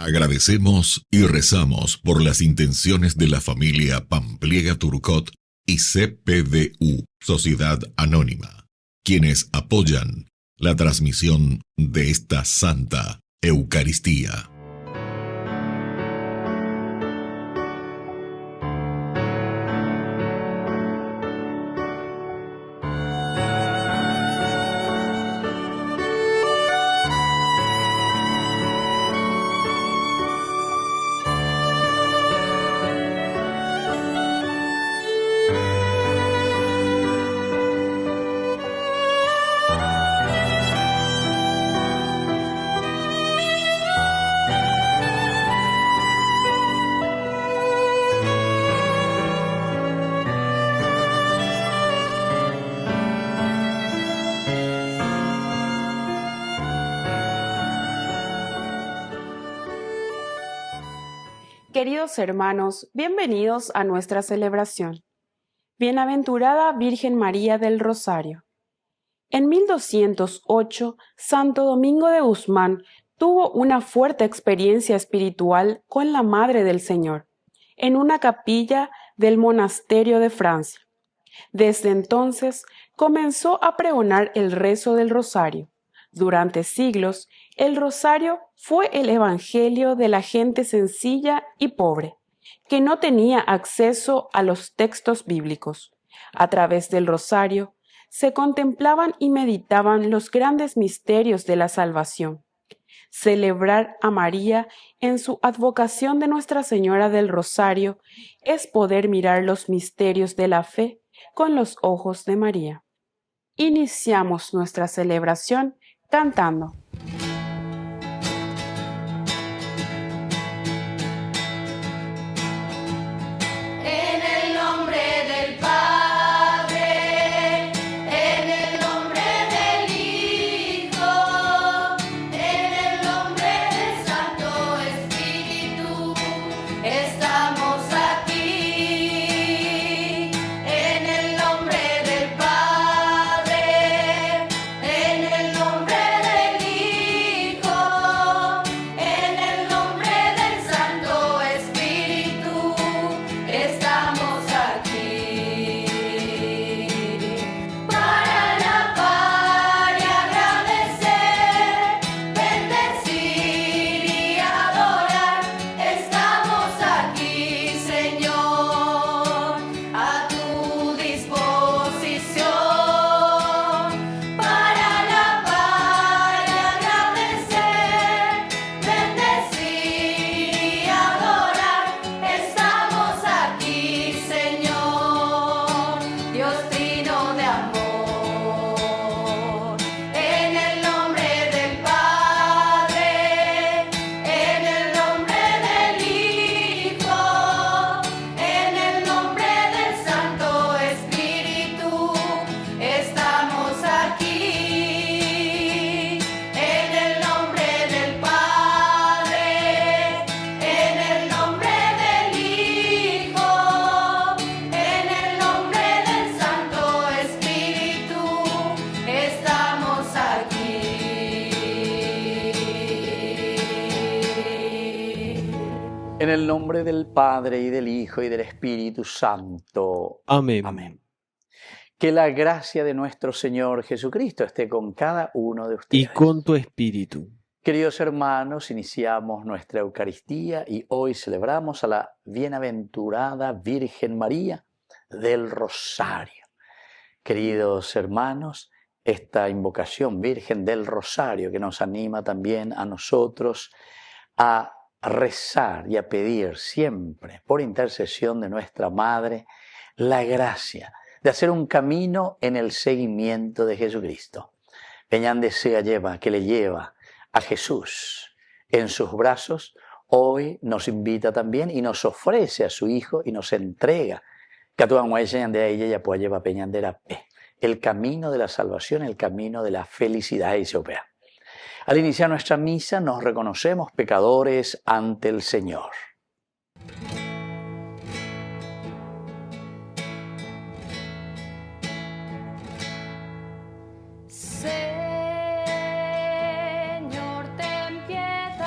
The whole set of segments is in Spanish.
Agradecemos y rezamos por las intenciones de la familia Pampliega Turcot y CPDU, Sociedad Anónima, quienes apoyan la transmisión de esta Santa Eucaristía. Queridos hermanos, bienvenidos a nuestra celebración. Bienaventurada Virgen María del Rosario. En 1208, Santo Domingo de Guzmán tuvo una fuerte experiencia espiritual con la Madre del Señor, en una capilla del monasterio de Francia. Desde entonces, comenzó a pregonar el rezo del Rosario. Durante siglos, el Rosario fue el evangelio de la gente sencilla y pobre, que no tenía acceso a los textos bíblicos. A través del Rosario, se contemplaban y meditaban los grandes misterios de la salvación. Celebrar a María en su advocación de Nuestra Señora del Rosario es poder mirar los misterios de la fe con los ojos de María. Iniciamos nuestra celebración cantando. En el nombre del Padre, y del Hijo, y del Espíritu Santo. Amén. Amén. Que la gracia de nuestro Señor Jesucristo esté con cada uno de ustedes. Y con tu espíritu. Queridos hermanos, iniciamos nuestra Eucaristía y hoy celebramos a la bienaventurada Virgen María del Rosario. Queridos hermanos, esta invocación Virgen del Rosario que nos anima también a nosotros a rezar y a pedir siempre, por intercesión de nuestra Madre, la gracia de hacer un camino en el seguimiento de Jesucristo. Peñán desea que le lleva a Jesús en sus brazos, hoy nos invita también y nos ofrece a su Hijo y nos entrega el camino de la salvación, el camino de la felicidad y sopea. Al iniciar nuestra misa nos reconocemos pecadores ante el Señor. Señor, ten piedad.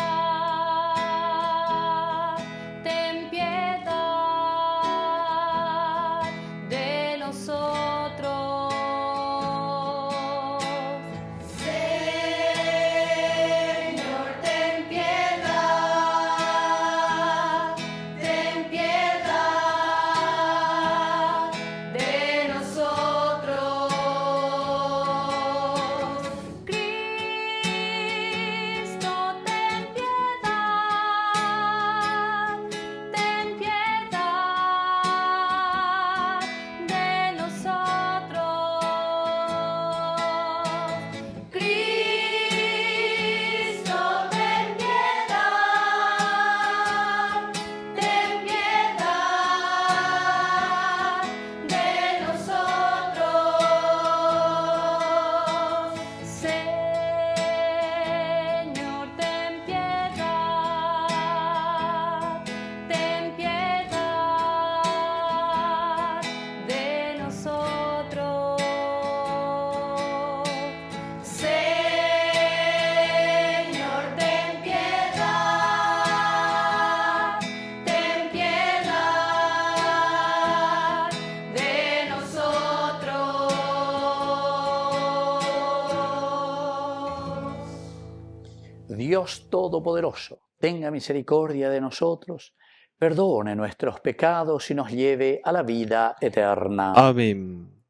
Dios Todopoderoso, tenga misericordia de nosotros, perdone nuestros pecados y nos lleve a la vida eterna. Amén.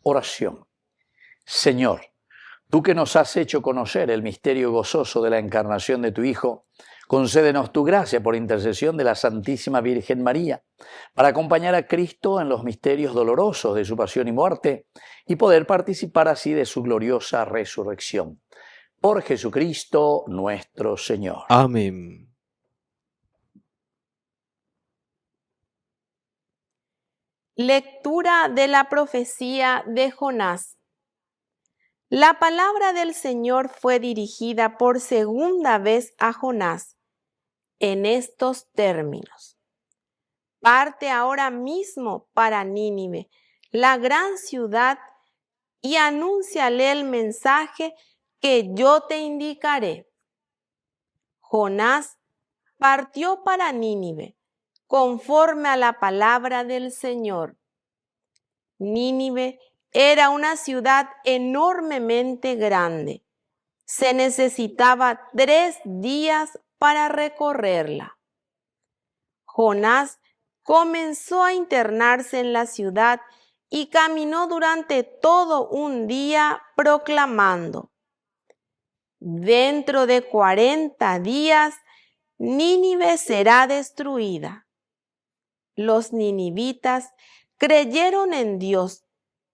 Oración. Señor, tú que nos has hecho conocer el misterio gozoso de la encarnación de tu Hijo, concédenos tu gracia por intercesión de la Santísima Virgen María, para acompañar a Cristo en los misterios dolorosos de su pasión y muerte y poder participar así de su gloriosa resurrección. Por Jesucristo nuestro Señor. Amén. Lectura de la profecía de Jonás. La palabra del Señor fue dirigida por segunda vez a Jonás en estos términos: parte ahora mismo para Nínive, la gran ciudad, y anúnciale el mensaje que yo te indicaré. Jonás partió para Nínive, conforme a la palabra del Señor. Nínive era una ciudad enormemente grande. Se necesitaba 3 días para recorrerla. Jonás comenzó a internarse en la ciudad y caminó durante todo un día proclamando: dentro de 40 días Nínive será destruida. Los ninivitas creyeron en Dios,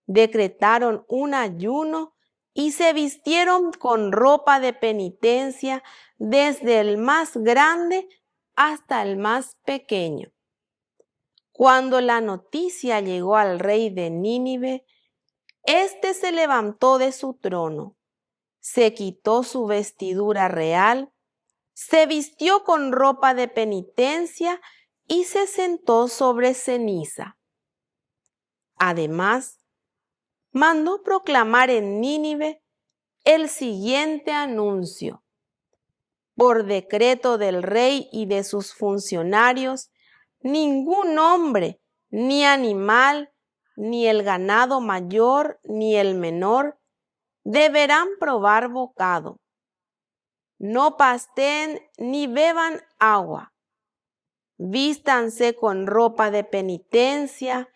decretaron un ayuno y se vistieron con ropa de penitencia, desde el más grande hasta el más pequeño. Cuando la noticia llegó al rey de Nínive, éste se levantó de su trono, se quitó su vestidura real, se vistió con ropa de penitencia y se sentó sobre ceniza. Además, mandó proclamar en Nínive el siguiente anuncio: por decreto del rey y de sus funcionarios, ningún hombre, ni animal, ni el ganado mayor, ni el menor, deberán probar bocado. No pasteen ni beban agua. Vístanse con ropa de penitencia,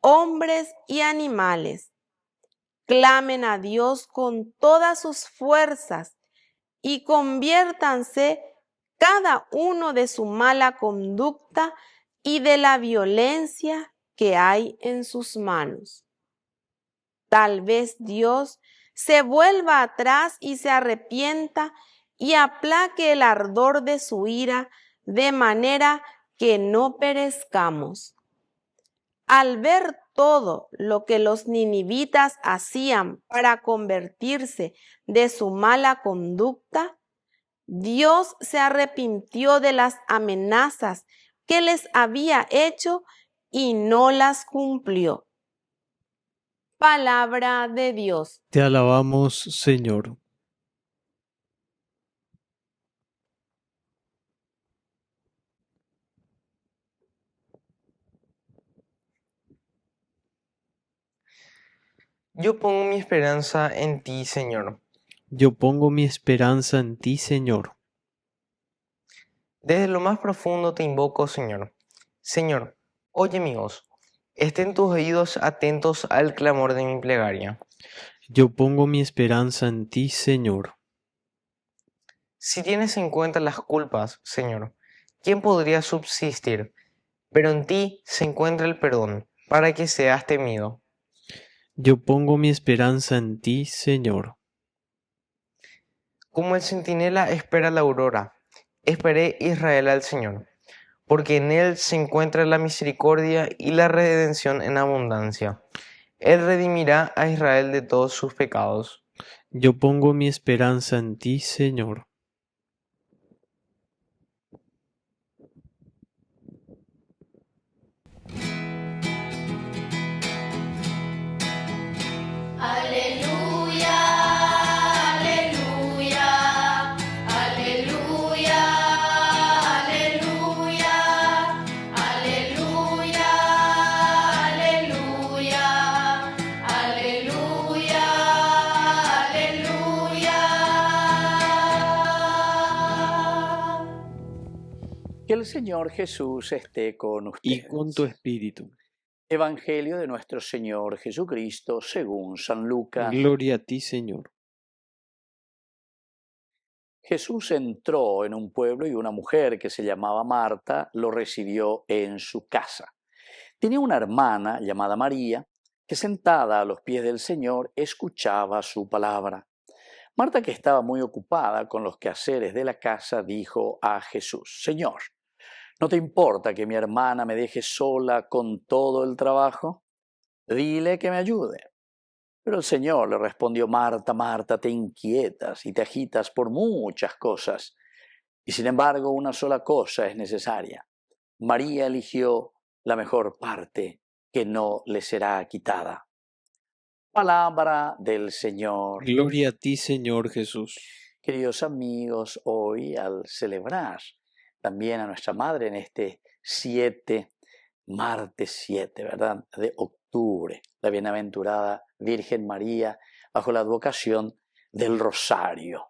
hombres y animales. Clamen a Dios con todas sus fuerzas y conviértanse cada uno de su mala conducta y de la violencia que hay en sus manos. Tal vez Dios se vuelva atrás y se arrepienta y aplaque el ardor de su ira, de manera que no perezcamos. Al ver todo lo que los ninivitas hacían para convertirse de su mala conducta, Dios se arrepintió de las amenazas que les había hecho y no las cumplió. Palabra de Dios. Te alabamos, Señor. Yo pongo mi esperanza en ti, Señor. Yo pongo mi esperanza en ti, Señor. Desde lo más profundo te invoco, Señor. Señor, oye mi voz. Estén tus oídos atentos al clamor de mi plegaria. Yo pongo mi esperanza en ti, Señor. Si tienes en cuenta las culpas, Señor, ¿quién podría subsistir? Pero en ti se encuentra el perdón, para que seas temido. Yo pongo mi esperanza en ti, Señor. Como el centinela espera la aurora, esperé Israel al Señor, porque en él se encuentra la misericordia y la redención en abundancia. Él redimirá a Israel de todos sus pecados. Yo pongo mi esperanza en ti, Señor. Aleluya, aleluya, aleluya, aleluya, aleluya, aleluya, aleluya, aleluya. El Señor Jesús esté con y ustedes. con tu espíritu. Evangelio de nuestro Señor Jesucristo según San Lucas. Gloria a ti, Señor. Jesús entró en un pueblo y una mujer que se llamaba Marta lo recibió en su casa. Tenía una hermana llamada María que sentada a los pies del Señor escuchaba su palabra. Marta, que estaba muy ocupada con los quehaceres de la casa, dijo a Jesús: Señor, ¿no te importa que mi hermana me deje sola con todo el trabajo? Dile que me ayude. Pero el Señor le respondió: Marta, Marta, te inquietas y te agitas por muchas cosas, y sin embargo una sola cosa es necesaria. María eligió la mejor parte, que no le será quitada. Palabra del Señor. Gloria a ti, Señor Jesús. Queridos amigos, hoy al celebrar también a nuestra Madre en este martes 7, ¿verdad?, de octubre, la bienaventurada Virgen María, bajo la advocación del Rosario.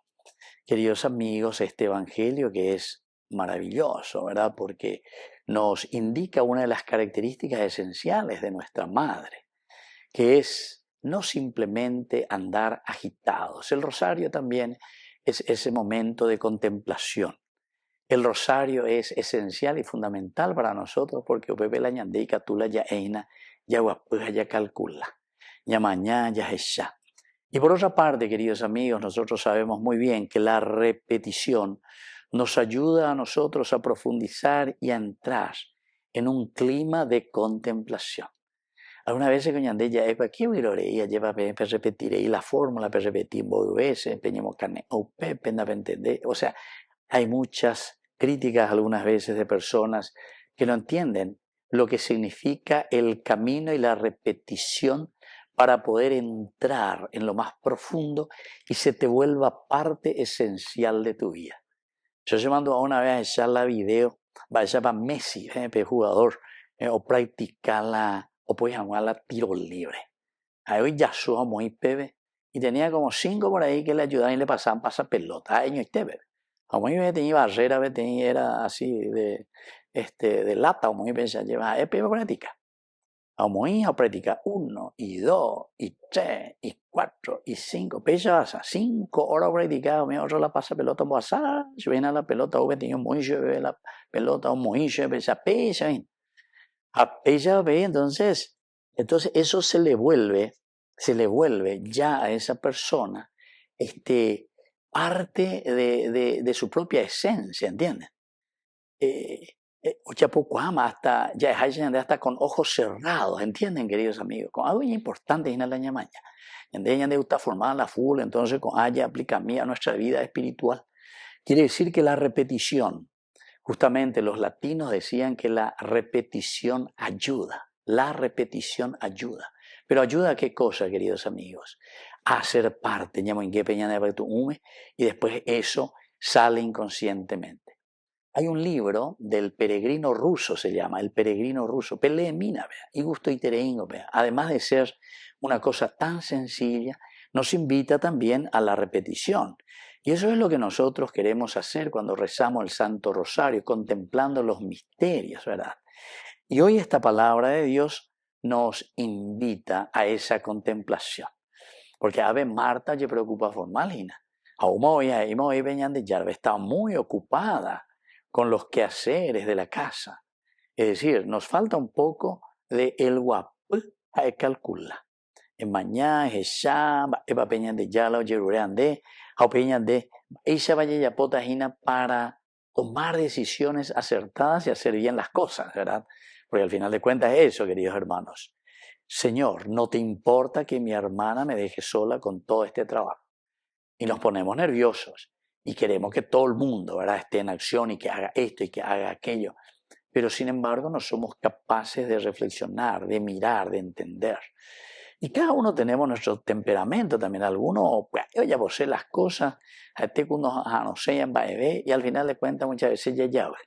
Queridos amigos, este Evangelio que es maravilloso, ¿verdad?, porque nos indica una de las características esenciales de nuestra Madre, que es no simplemente andar agitados. El Rosario también es ese momento de contemplación. El Rosario es esencial y fundamental para nosotros porque Pepe la ñandica tú la ya eina, ya guapuja ya calcula, ya mañana ya ya. Y por otra parte, queridos amigos, nosotros sabemos muy bien que la repetición nos ayuda a nosotros a profundizar y a entrar en un clima de contemplación. Algunas veces con ñandella es para qué ya lleva para repetir y la fórmula para repetir dos veces, peñemos carne o pepe para entender. O sea, hay muchas críticas algunas veces de personas que no entienden lo que significa el camino y la repetición para poder entrar en lo más profundo y se te vuelva parte esencial de tu vida. Yo se mando a una vez a echar la video, vaya para Messi, jugador, o practicar o puedes jugar la tiro libre. Ahí ya subo muy pebe y tenía como 5 por ahí que le ayudaban y le pasaban pelota. Ay, no este bebé. A mí me tenía barrera, era así de lata, o muy pensaba, llevaba, pebe práctica. A mí a practicar 1 y 2 y 3 y 4 y 5. Pesa basa, 5 horas practicado, me otro la pasa pelota, pasa, si viene a la pelota, o tenía muy bebé la pelota, o muy pesa, entonces eso se le vuelve ya a esa persona parte de su propia esencia, ¿entienden? Hasta con ojos cerrados, ¿entienden, queridos amigos? Con algo importante en la ñamaña. Ya de está formada la full, entonces con haya aplica a nuestra vida espiritual. Quiere decir que la repetición, justamente los latinos decían que la repetición ayuda. Pero ayuda a qué cosa, queridos amigos? A ser parte, y después eso sale inconscientemente. Hay un libro del peregrino ruso, se llama, El peregrino ruso, Pelemina, y gusto y tereingo, además de ser una cosa tan sencilla, nos invita también a la repetición. Y eso es lo que nosotros queremos hacer cuando rezamos el Santo Rosario, contemplando los misterios, ¿verdad? Y hoy esta palabra de Dios nos invita a esa contemplación. Porque a ver, Marta se preocupa formalina. Hoy venían de Yarbe, está muy ocupada con los quehaceres de la casa. Es decir, nos falta un poco de el guapo a calcular. En mañana, esa peña de Yala o Yerurean de, a peña de, ella vaya ya potajina para tomar decisiones acertadas y hacer bien las cosas, ¿verdad? Porque al final de cuentas es eso, queridos hermanos. Señor, ¿no te importa que mi hermana me deje sola con todo este trabajo? Y nos ponemos nerviosos y queremos que todo el mundo, ¿verdad?, esté en acción y que haga esto y que haga aquello. Pero sin embargo no somos capaces de reflexionar, de mirar, de entender. Y cada uno tenemos nuestro temperamento también. Algunos, pues, yo ya posee las cosas, no sé, y al final de cuentas muchas veces ya llave.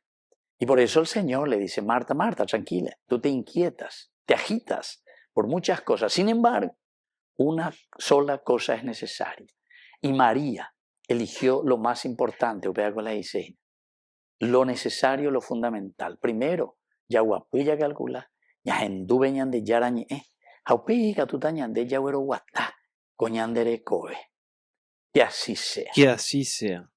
Y por eso el Señor le dice: Marta, Marta, tranquila, tú te inquietas, te agitas por muchas cosas. Sin embargo, una sola cosa es necesaria. Y María eligió lo más importante, con la dice, lo necesario, lo fundamental. Primero, yaguapilla calcula, yahendu de yarañe, haupika tutañande yaguero guatá, coñandere coe. Que así sea. Que así sea.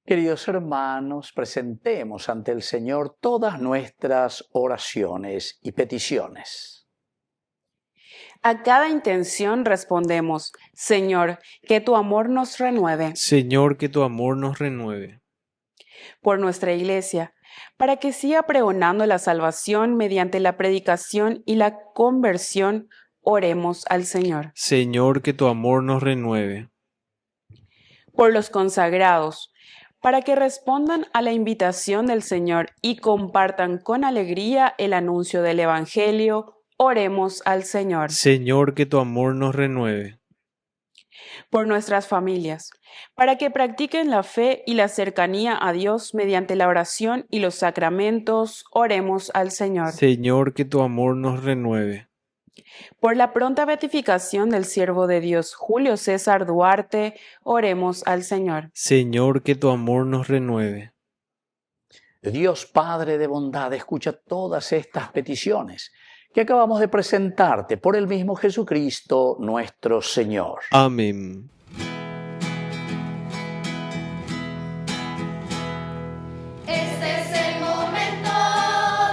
Queridos hermanos, presentemos ante el Señor todas nuestras oraciones y peticiones. A cada intención respondemos, Señor, que tu amor nos renueve. Señor, que tu amor nos renueve. Por nuestra Iglesia, para que siga pregonando la salvación mediante la predicación y la conversión, oremos al Señor. Señor, que tu amor nos renueve. Por los consagrados, para que respondan a la invitación del Señor y compartan con alegría el anuncio del Evangelio, oremos al Señor. Señor, que tu amor nos renueve. Por nuestras familias, para que practiquen la fe y la cercanía a Dios mediante la oración y los sacramentos, oremos al Señor. Señor, que tu amor nos renueve. Por la pronta beatificación del siervo de Dios Julio César Duarte, oremos al Señor. Señor, que tu amor nos renueve. Dios Padre de bondad, escucha todas estas peticiones que acabamos de presentarte por el mismo Jesucristo nuestro Señor. Amén. Este es el momento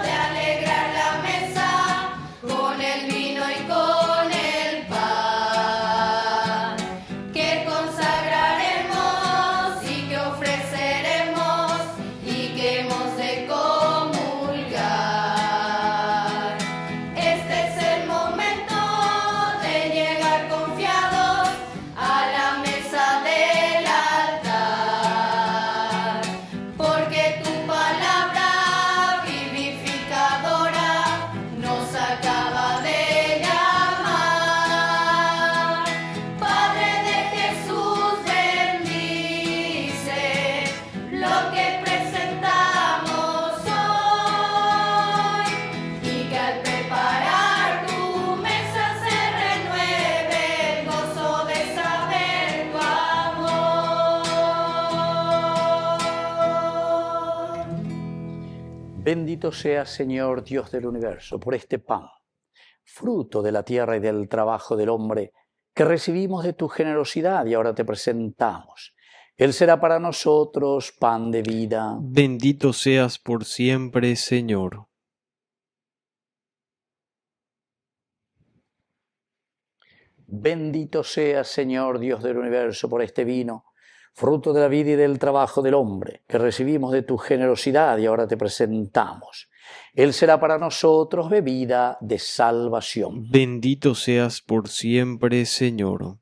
de alegrar la mesa con el vino y con el pan, que consagraremos y que ofreceremos y que hemos de comulgar. Este es el momento de llegar confiados a la mesa del altar, porque tu palabra vivificadora nos acaba de llamar. Padre de Jesús, bendice lo que presentamos hoy, y que al preparar tu mesa se renueve el gozo de saber tu amor. Bendito seas, Señor Dios del universo, por este pan, fruto de la tierra y del trabajo del hombre, que recibimos de tu generosidad y ahora te presentamos. Él será para nosotros pan de vida. Bendito seas por siempre, Señor. Bendito seas, Señor Dios del universo, por este vino, fruto de la vida y del trabajo del hombre, que recibimos de tu generosidad y ahora te presentamos. Él será para nosotros bebida de salvación. Bendito seas por siempre, Señor.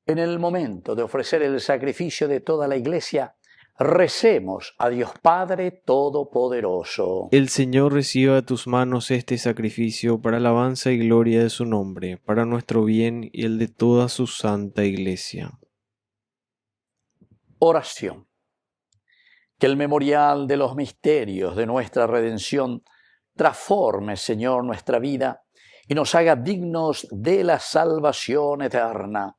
En el momento de ofrecer el sacrificio de toda la Iglesia, recemos a Dios Padre Todopoderoso. El Señor reciba de tus manos este sacrificio para alabanza y gloria de su nombre, para nuestro bien y el de toda su santa Iglesia. Oración. Que el memorial de los misterios de nuestra redención transforme, Señor, nuestra vida y nos haga dignos de la salvación eterna.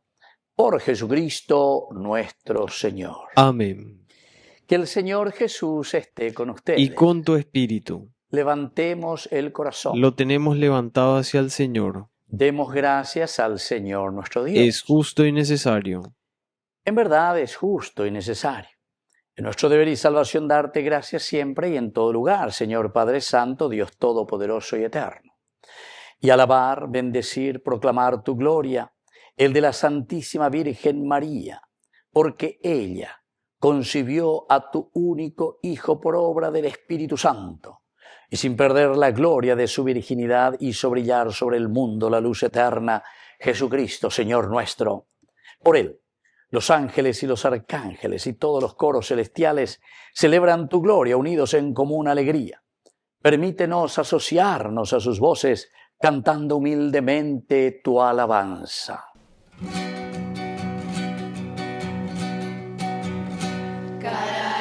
Por Jesucristo nuestro Señor. Amén. Que el Señor Jesús esté con ustedes. Y con tu espíritu. Levantemos el corazón. Lo tenemos levantado hacia el Señor. Demos gracias al Señor nuestro Dios. Es justo y necesario. En verdad es justo y necesario. Es nuestro deber y salvación darte gracias siempre y en todo lugar, Señor Padre Santo, Dios Todopoderoso y Eterno. Y alabar, bendecir, proclamar tu gloria, el de la Santísima Virgen María, porque ella concibió a tu único Hijo por obra del Espíritu Santo, y sin perder la gloria de su virginidad hizo brillar sobre el mundo la luz eterna, Jesucristo, Señor nuestro. Por él, los ángeles y los arcángeles y todos los coros celestiales celebran tu gloria unidos en común alegría. Permítenos asociarnos a sus voces, cantando humildemente tu alabanza. Cara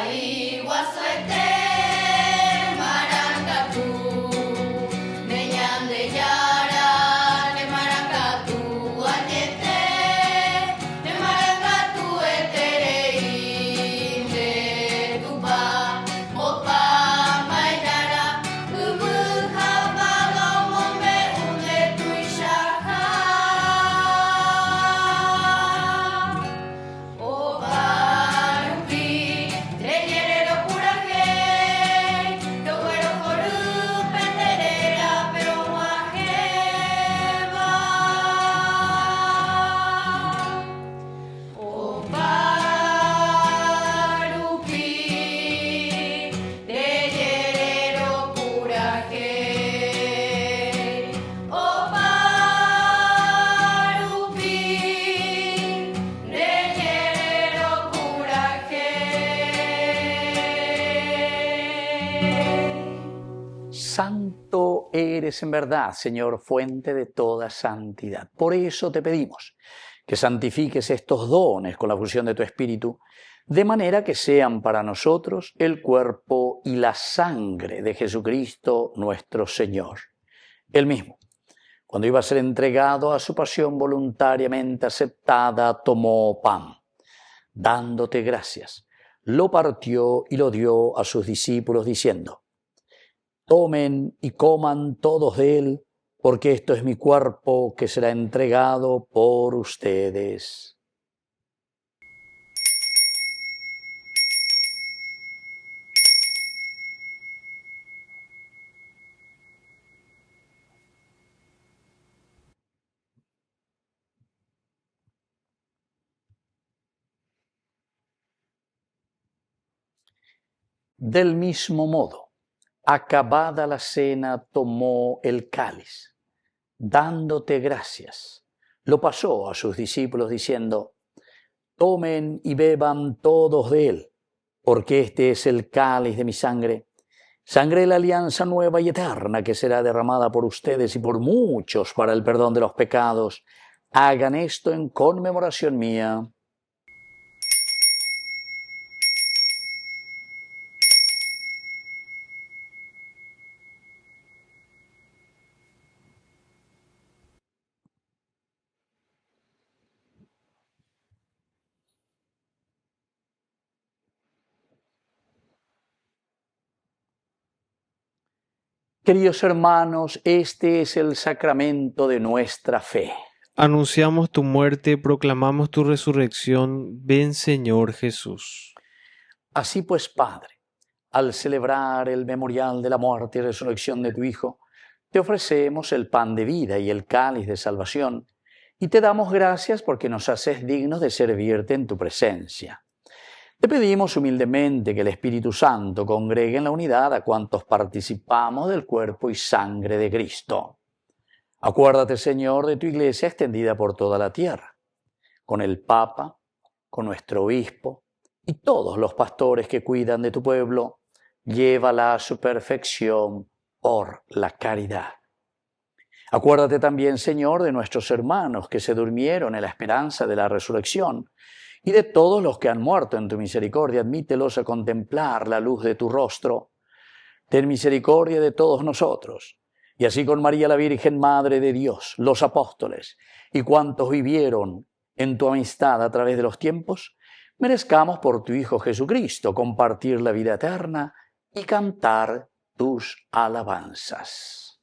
Santo eres en verdad, Señor, fuente de toda santidad. Por eso te pedimos que santifiques estos dones con la fusión de tu Espíritu, de manera que sean para nosotros el cuerpo y la sangre de Jesucristo nuestro Señor. Él mismo, cuando iba a ser entregado a su pasión voluntariamente aceptada, tomó pan. Dándote gracias, lo partió y lo dio a sus discípulos diciendo: tomen y coman todos de él, porque esto es mi cuerpo que será entregado por ustedes. Del mismo modo, acabada la cena, tomó el cáliz, dándote gracias, lo pasó a sus discípulos diciendo: tomen y beban todos de él, porque este es el cáliz de mi sangre, sangre de la alianza nueva y eterna que será derramada por ustedes y por muchos para el perdón de los pecados. Hagan esto en conmemoración mía. Queridos hermanos, este es el sacramento de nuestra fe. Anunciamos tu muerte, proclamamos tu resurrección. Ven, Señor Jesús. Así pues, Padre, al celebrar el memorial de la muerte y resurrección de tu Hijo, te ofrecemos el pan de vida y el cáliz de salvación, y te damos gracias porque nos haces dignos de servirte en tu presencia. Te pedimos humildemente que el Espíritu Santo congregue en la unidad a cuantos participamos del cuerpo y sangre de Cristo. Acuérdate, Señor, de tu Iglesia extendida por toda la tierra, con el Papa, con nuestro Obispo y todos los pastores que cuidan de tu pueblo. Llévala a su perfección por la caridad. Acuérdate también, Señor, de nuestros hermanos que se durmieron en la esperanza de la resurrección, y de todos los que han muerto en tu misericordia. Admítelos a contemplar la luz de tu rostro. Ten misericordia de todos nosotros, y así con María la Virgen, Madre de Dios, los apóstoles y cuantos vivieron en tu amistad a través de los tiempos, merezcamos por tu Hijo Jesucristo compartir la vida eterna y cantar tus alabanzas.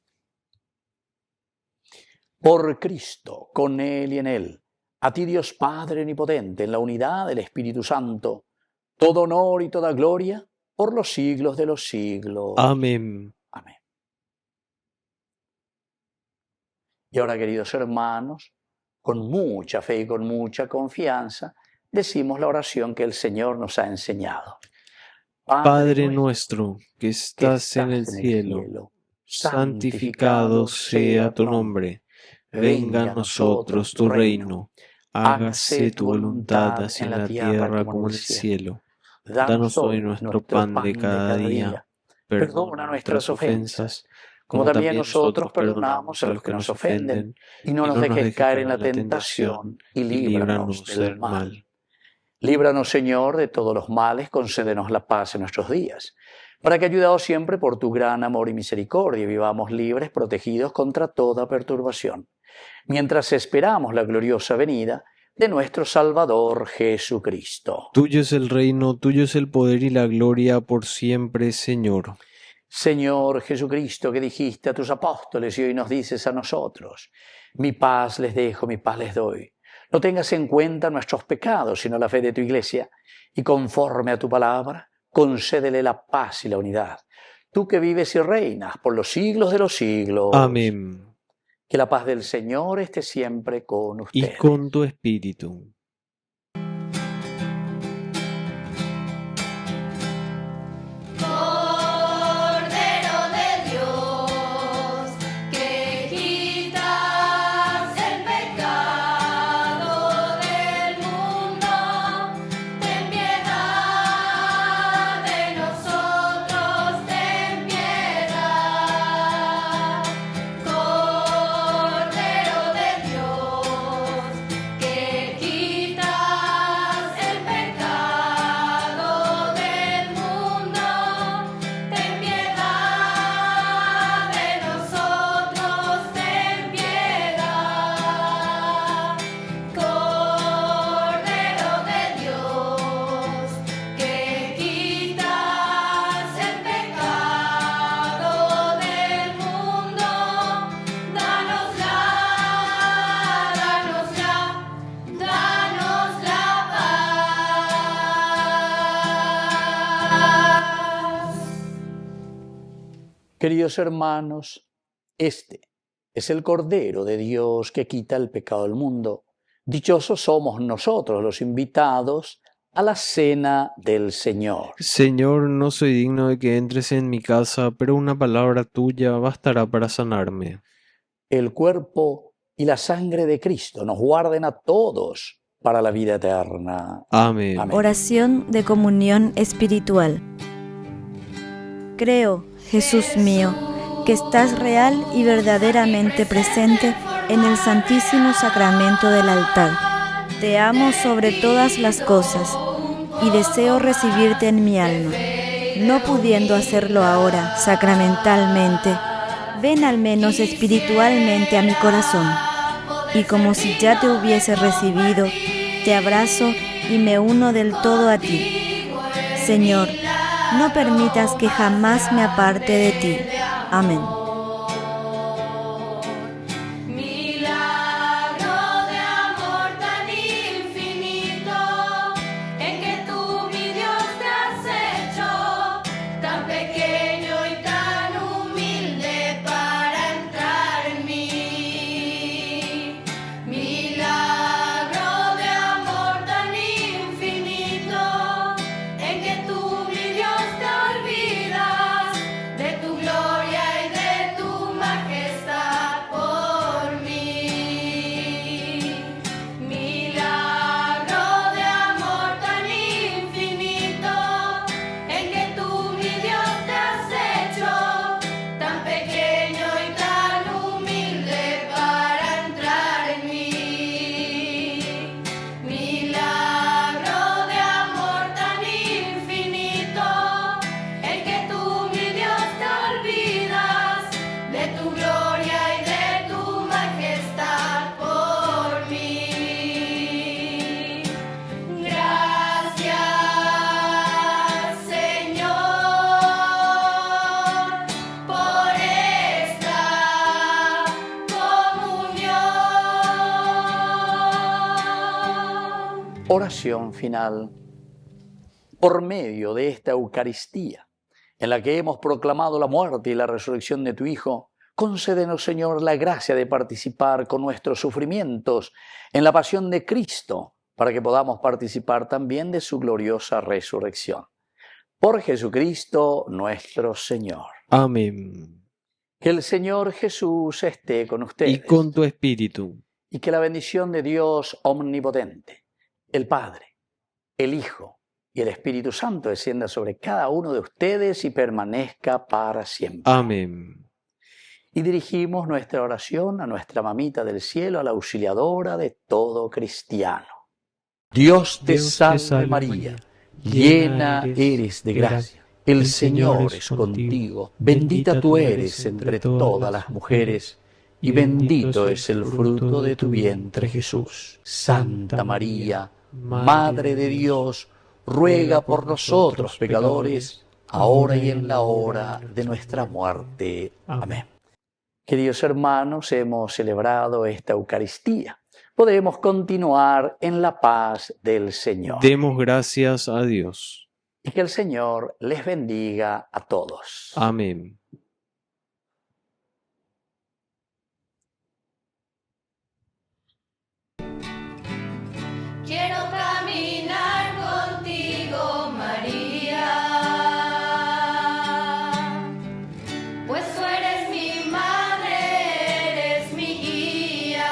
Por Cristo, con Él y en Él, a ti Dios Padre omnipotente, en la unidad del Espíritu Santo, todo honor y toda gloria por los siglos de los siglos. Amén. Amén. Y ahora, queridos hermanos, con mucha fe y con mucha confianza, decimos la oración que el Señor nos ha enseñado. Padre nuestro, que estás en el cielo, santificado sea tu nombre. Venga a nosotros tu reino. Hágase tu voluntad así en la tierra como en el cielo. Danos hoy nuestro pan de cada día. Perdona nuestras ofensas, como también nosotros perdonamos a los que nos ofenden. Y no nos dejes caer en la tentación, y líbranos del mal. Líbranos, Señor, de todos los males, concédenos la paz en nuestros días, para que, ayudados siempre por tu gran amor y misericordia, vivamos libres, protegidos contra toda perturbación, mientras esperamos la gloriosa venida de nuestro Salvador Jesucristo. Tuyo es el reino, tuyo es el poder y la gloria por siempre, Señor. Señor Jesucristo, que dijiste a tus apóstoles y hoy nos dices a nosotros: mi paz les dejo, mi paz les doy. No tengas en cuenta nuestros pecados, sino la fe de tu Iglesia, y conforme a tu palabra, concédele la paz y la unidad. Tú que vives y reinas por los siglos de los siglos. Amén. Que la paz del Señor esté siempre con ustedes. Y con tu espíritu. Cordero de Dios, que quitas el pecado del mundo, ten piedad de nosotros, ten piedad. Queridos hermanos, este es el Cordero de Dios que quita el pecado del mundo. Dichosos somos nosotros los invitados a la cena del Señor. Señor, no soy digno de que entres en mi casa, pero una palabra tuya bastará para sanarme. El cuerpo y la sangre de Cristo nos guarden a todos para la vida eterna. Amén. Amén. Oración de comunión espiritual. Creo, Jesús mío, que estás real y verdaderamente presente en el Santísimo Sacramento del altar. Te amo sobre todas las cosas y deseo recibirte en mi alma. No pudiendo hacerlo ahora sacramentalmente, ven al menos espiritualmente a mi corazón. Y como si ya te hubiese recibido, te abrazo y me uno del todo a ti. Señor, no permitas que jamás me aparte de ti. Amén. Oración final. Por medio de esta Eucaristía, en la que hemos proclamado la muerte y la resurrección de tu Hijo, concédenos, Señor, la gracia de participar con nuestros sufrimientos en la pasión de Cristo, para que podamos participar también de su gloriosa resurrección. Por Jesucristo nuestro Señor. Amén. Que el Señor Jesús esté con ustedes. Y con tu espíritu. Y que la bendición de Dios omnipotente, el Padre, el Hijo y el Espíritu Santo descienda sobre cada uno de ustedes y permanezca para siempre. Amén. Y dirigimos nuestra oración a nuestra mamita del cielo, a la auxiliadora de todo cristiano. Dios te salve María, llena eres de gracia. El Señor es contigo, bendita tú eres entre todas las mujeres, y bendito es el fruto de tu vientre Jesús. Santa María, Madre de Dios, ruega por nosotros pecadores, ahora y en la hora de nuestra muerte. Amén. Queridos hermanos, hemos celebrado esta Eucaristía. Podemos continuar en la paz del Señor. Demos gracias a Dios. Y que el Señor les bendiga a todos. Amén. Quiero caminar contigo, María, pues tú eres mi madre, eres mi guía.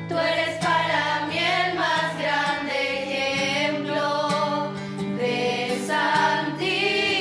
Tú eres para mí el más grande ejemplo de santidad.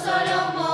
solo